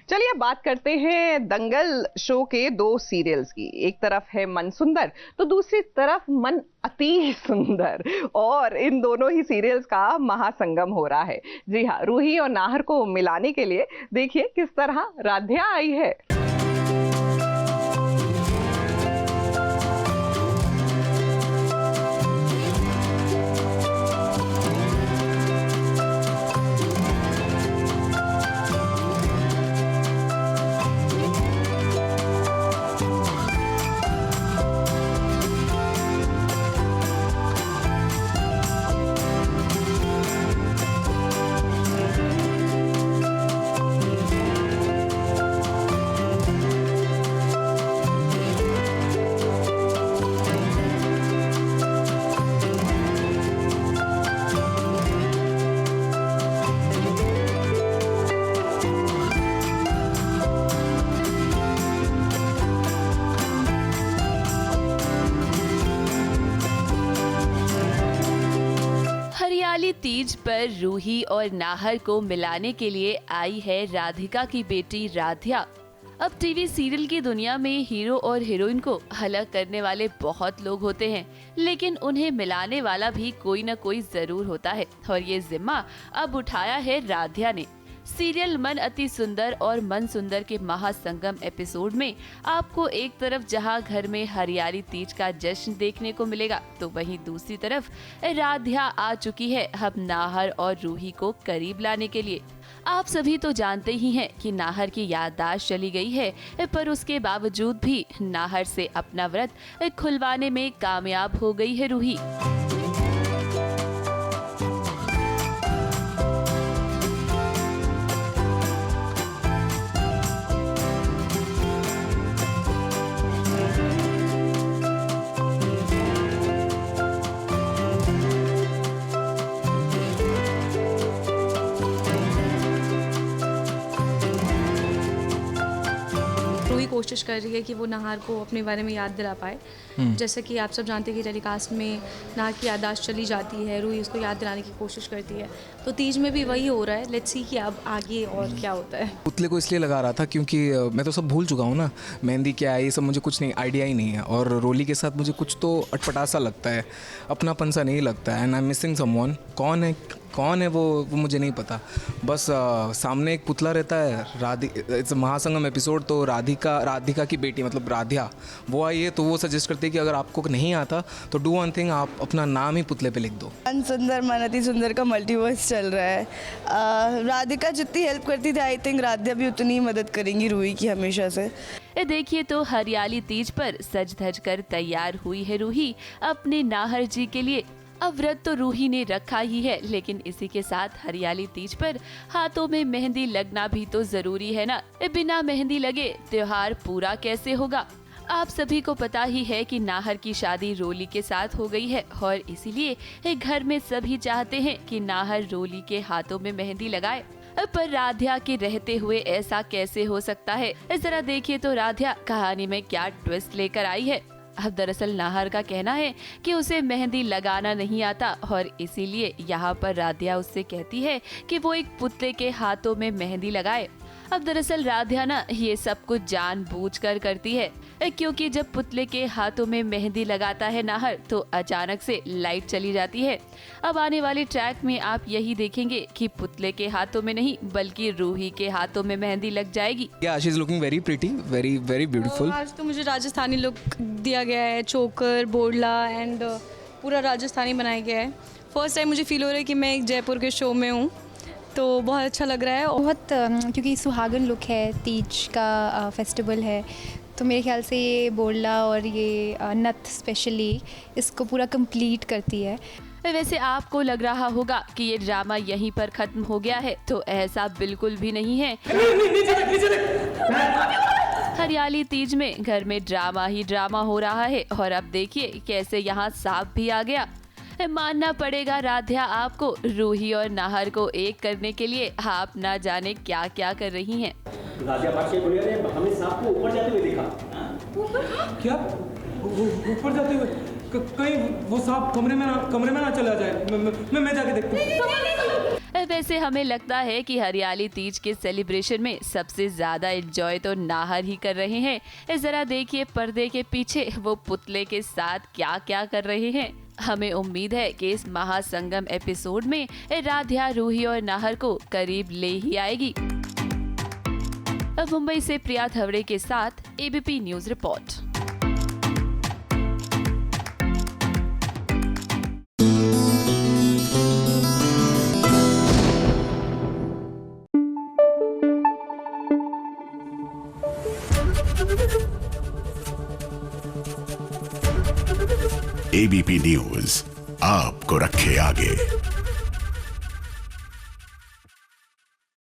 चलिए बात करते हैं दंगल शो के दो सीरियल्स की। एक तरफ है मन सुंदर तो दूसरी तरफ मन अति सुंदर, और इन दोनों ही सीरियल्स का महासंगम हो रहा है। जी हाँ, रूही और नाहर को मिलाने के लिए देखिए किस तरह राध्या आई है। हरियाली तीज पर रूही और नाहर को मिलाने के लिए आई है राधिका की बेटी राध्या। अब टीवी सीरियल की दुनिया में हीरो और हीरोइन को अलग करने वाले बहुत लोग होते हैं, लेकिन उन्हें मिलाने वाला भी कोई न कोई जरूर होता है, और ये जिम्मा अब उठाया है राध्या ने। सीरियल मन अति सुंदर और मन सुंदर के महासंगम एपिसोड में आपको एक तरफ जहां घर में हरियाली तीज का जश्न देखने को मिलेगा, तो वहीं दूसरी तरफ राध्या आ चुकी है अब नाहर और रूही को करीब लाने के लिए। आप सभी तो जानते ही हैं कि नाहर की याददाश्त चली गई है, पर उसके बावजूद भी नाहर से अपना व्रत खुलवाने में कामयाब हो गई है रूही। रूही कोशिश कर रही है कि वो नाहर को अपने बारे में याद दिला पाए। जैसे कि आप सब जानते हैं कि टेलीकास्ट में नाहर की याददाश्त चली जाती है, रूही उसको याद दिलाने की कोशिश करती है, तो तीज में भी वही हो रहा है। लेट्स सी कि अब आगे और क्या होता है। पुतले को इसलिए लगा रहा था क्योंकि मैं तो सब भूल चुका हूँ ना, मेहंदी क्या है ये सब मुझे कुछ नहीं आइडिया ही नहीं है, और रोली के साथ मुझे कुछ तो अटपटा सा लगता है, अपनापन सा नहीं लगता है, and I am missing someone. कौन है वो मुझे नहीं पता। बस सामने एक पुतला रहता है, इट्स महासंगम एपिसोड, तो राधिका की बेटी मतलब राध्या वो आई है, तो वो सजेस्ट करते हैं कि अगर आपको नहीं आता तो डू वन थिंग, आप अपना नाम ही पुतले पे लिख दो। मन सुंदर मन अति सुंदर का मल्टीवर्स चल रहा है। राधिका जितनी हेल्प करती थी, आई थिंक राध्या भी उतनी ही मदद करेंगी रूही की हमेशा से। देखिए तो हरियाली तीज पर सज धज कर तैयार हुई है रूही अपने नाहर जी के लिए। अब व्रत तो रूही ने रखा ही है, लेकिन इसी के साथ हरियाली तीज पर हाथों में मेहंदी लगना भी तो जरूरी है ना। बिना मेहंदी लगे त्योहार पूरा कैसे होगा। आप सभी को पता ही है कि नाहर की शादी रोली के साथ हो गई है, और इसीलिए घर में सभी चाहते हैं कि नाहर रोली के हाथों में मेहंदी लगाए। पर राध्या के रहते हुए ऐसा कैसे हो सकता है। जरा देखिए तो राध्या कहानी में क्या ट्विस्ट लेकर आई है। अब दरअसल नाहर का कहना है कि उसे मेहंदी लगाना नहीं आता, और इसीलिए यहाँ पर राध्या उससे कहती है कि वो एक पुतले के हाथों में मेहंदी लगाए। अब दरअसल राध्या ना ये सब कुछ जानबूझकर करती है, क्योंकि जब पुतले के हाथों में मेहंदी लगाता है नाहर, तो अचानक से लाइट चली जाती है। अब आने वाले ट्रैक में आप यही देखेंगे कि पुतले के हाथों में नहीं बल्कि रूही के हाथों में मेहंदी लग जाएगी। Yeah, she is looking very pretty, very very beautiful. आज तो मुझे राजस्थानी लुक दिया गया है, चोकर बोडला एंड पूरा राजस्थानी बनाया गया है। फर्स्ट टाइम मुझे फील हो रहा है कि मैं एक जयपुर के शो में हूँ, तो बहुत अच्छा लग रहा है। बहुत क्योंकि सुहागन लुक है, तीज का फेस्टिवल है, तो मेरे ख्याल से ये बोडला और ये नथ स्पेशली इसको पूरा कंप्लीट करती है। वैसे आपको लग रहा होगा कि ये ड्रामा यहीं पर खत्म हो गया है, तो ऐसा बिल्कुल भी नहीं है। हरियाली तीज में घर में ड्रामा ही ड्रामा हो रहा है, और अब देखिए कैसे यहाँ सांप भी आ गया। मानना पड़ेगा राध्या आपको, रूही और नाहर को एक करने के लिए आप ना जाने क्या क्या कर रही हैं। राध्या पाठशाही बोली अरे हमने सांप को ऊपर जाते हुए देखा। क्या ऊपर जाते हुए? कहीं वो सांप कमरे में ना चला जाए। मैं जाके देखता हूँ। वैसे हमें लगता है कि हरियाली तीज के सेलिब्रेशन में सबसे ज्यादा एंजॉय तो नाहर ही कर रहे हैं। जरा देखिए पर्दे के पीछे वो पुतले के साथ क्या क्या कर रहे हैं। हमें उम्मीद है कि इस महासंगम एपिसोड में राध्या, रूही और नाहर को करीब ले ही आएगी। अब मुंबई से प्रिया थवड़े के साथ ABP news report. ABP news आपको रखे आगे।